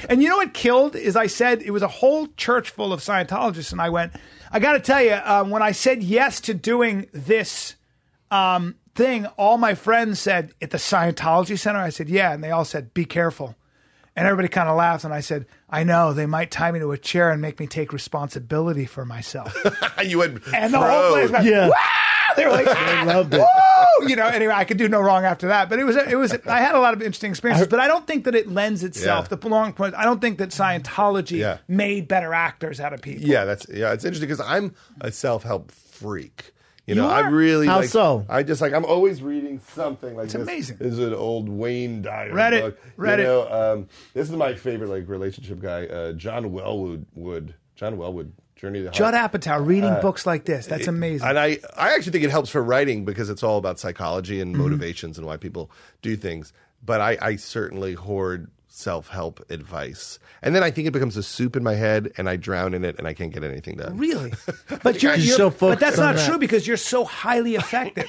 And you know what killed is I said, it was a whole church full of Scientologists. And I went, I got to tell you, when I said yes to doing this thing, all my friends said, at the Scientology Center? I said, yeah. And they all said, be careful. And everybody kind of laughed. And I said, I know, they might tie me to a chair and make me take responsibility for myself. You went, and the whole place went, wow! They were like, I loved it. Woo! You know, anyway, I could do no wrong after that. But it was. I had a lot of interesting experiences, but I don't think that it lends itself. The long point. I don't think that Scientology made better actors out of people. Yeah, it's interesting because I'm a self-help freak. You know, You are? I really How like, so? I just like, I'm always reading something like It's this. amazing. This is an old Wayne Dyer Read it. book. Read you it. know, this is my favorite like relationship guy, John Wellwood. Journey to the Judd Heart. Apatow reading books like this. That's amazing. And I actually think it helps for writing because it's all about psychology and motivations and why people do things. But I certainly hoard self-help advice. And then I think it becomes a soup in my head and I drown in it and I can't get anything done. Really? But you're so but that's focused on not that. true because you're so highly effective.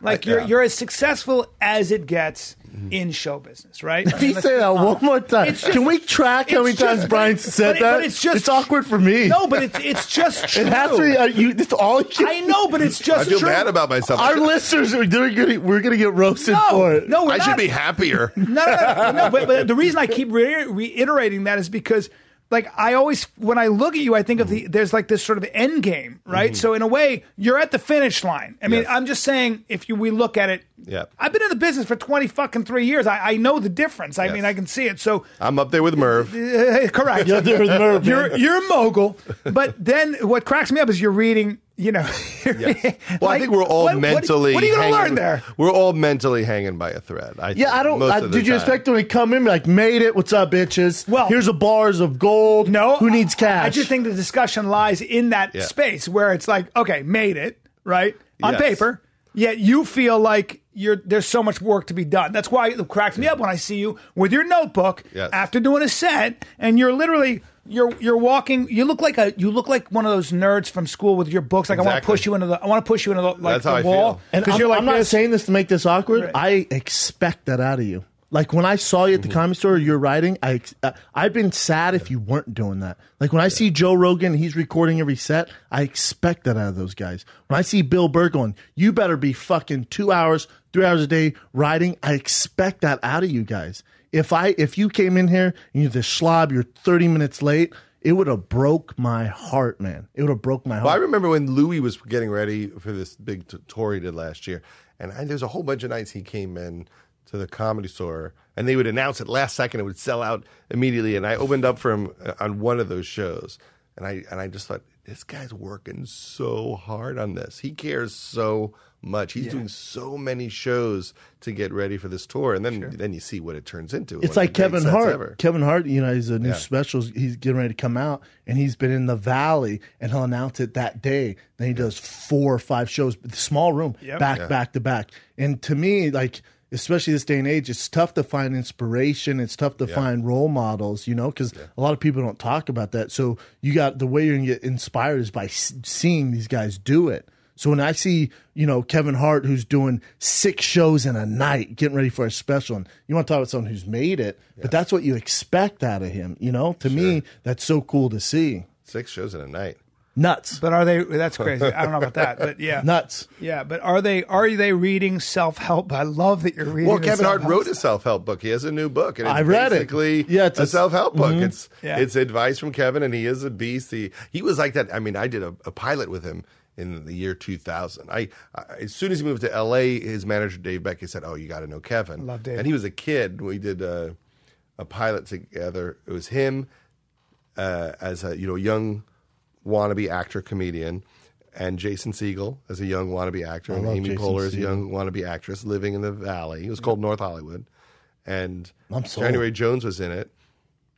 Like you're as successful as it gets in show business, right? If you say that one more time, It's just- can we track how many it's just- times Brian said but that? it's just- it's awkward for me. No, but it's just true. it has to be. It's all. I know, but it's just I feel true. bad about myself. Our listeners are we're gonna get roasted for it. No, we're I not. should be happier. No, but the reason I keep reiterating that is because, like, I always, when I look at you, I think of there's like this sort of end game, right? So in a way, you're at the finish line. I mean, Yes. I'm just saying, we look at it, I've been in the business for 3 years. I know the difference. I mean, I can see it. So I'm up there with Merv. correct. You're there with Merv, man. You're a mogul. But then what cracks me up is you're reading, you know. Yes. Well, I think we're all mentally. What are you going to hanging- learn there? We're all mentally hanging by a thread. Yeah, I don't. Did you expect when he come in like, made it? What's up, bitches? Well, here's a bars of gold. No, who needs cash? I just think the discussion lies in that space where it's like, okay, made it right on paper, yet you feel like there's so much work to be done. That's why it cracks me up when I see you with your notebook after doing a set, and you're literally. You're walking. You look like one of those nerds from school with your books. Like I want to push you into the That's how I wall. feel. And you're like I'm not this. saying this to make this awkward. Right. I expect that out of you. Like when I saw you at the Comedy Store, you're writing. I've been sad if you weren't doing that. Like when I see Joe Rogan, he's recording every set. I expect that out of those guys. When I see Bill Burr going, you better be fucking 2 hours, 3 hours a day writing. I expect that out of you guys. If you came in here and you're the slob, you're 30 minutes late, it would have broke my heart, man. It would have broke my heart. Well, I remember when Louis was getting ready for this big tour he did last year, and there's a whole bunch of nights he came in to the Comedy Store, and they would announce it last second. It would sell out immediately, and I opened up for him on one of those shows, and I just thought, this guy's working so hard on this. He cares so much. He's doing so many shows to get ready for this tour, and then you see what it turns into. It's like Kevin Hart. Kevin Hart, you know, he's a new special. He's getting ready to come out, and he's been in the Valley, and he'll announce it that day. Then he does 4 or 5 shows, small room, back to back. And to me, like, especially this day and age, it's tough to find inspiration. It's tough to find role models, you know, because a lot of people don't talk about that. So you got the way you're going to get inspired is by seeing these guys do it. So when I see, you know, Kevin Hart, who's doing 6 shows in a night, getting ready for a special, and you want to talk about someone who's made it, but that's what you expect out of him, you know? To me, that's so cool to see. 6 shows in a night. Nuts. But are they? That's crazy. I don't know about that, but yeah, Nuts. Yeah, but are they reading self-help? I love that you're reading. Well, the Kevin Hart self-help wrote a self-help book. He has a new book, and it's I read it. basically Yeah, a self-help book. Yeah. It's advice from Kevin, and he is a beast. He was like that. I mean, I did a pilot with him in the year 2000. I as soon as he moved to L.A., his manager Dave Becky said, "Oh, you got to know Kevin." I love Dave. And he was a kid. We did a pilot together. It was him as a young wannabe actor comedian, and Jason Segel as a young wannabe actor, and Amy Jason Poehler as a Segel. young wannabe actress living in the Valley. It was called North Hollywood, and I'm sold. January Jones was in it,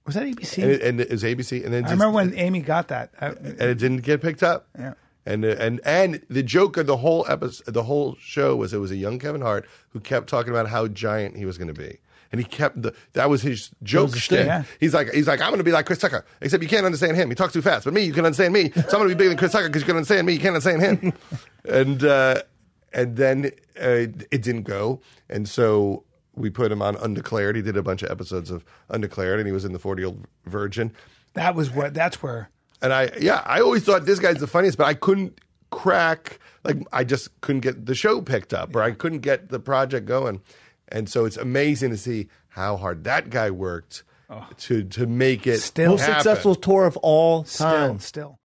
Was that ABC? and it was ABC. And then I remember when Amy got that. and it didn't get picked up. Yeah. And the joke of the whole episode, the whole show was it was a young Kevin Hart who kept talking about how giant he was going to be. And he kept that was his joke his shtick. thing. Yeah. He's like, I'm going to be like Chris Tucker, except you can't understand him. He talks too fast. But me, you can understand me. So I'm going to be bigger than Chris Tucker because you can understand me. You can't understand him. And then it didn't go. And so we put him on Undeclared. He did a bunch of episodes of Undeclared, and he was in the 40-Year-Old Virgin. That's where. And I always thought this guy's the funniest, but I couldn't crack, like, I just couldn't get the show picked up, or I couldn't get the project going. And so it's amazing to see how hard that guy worked to make it most successful tour of all time. Still.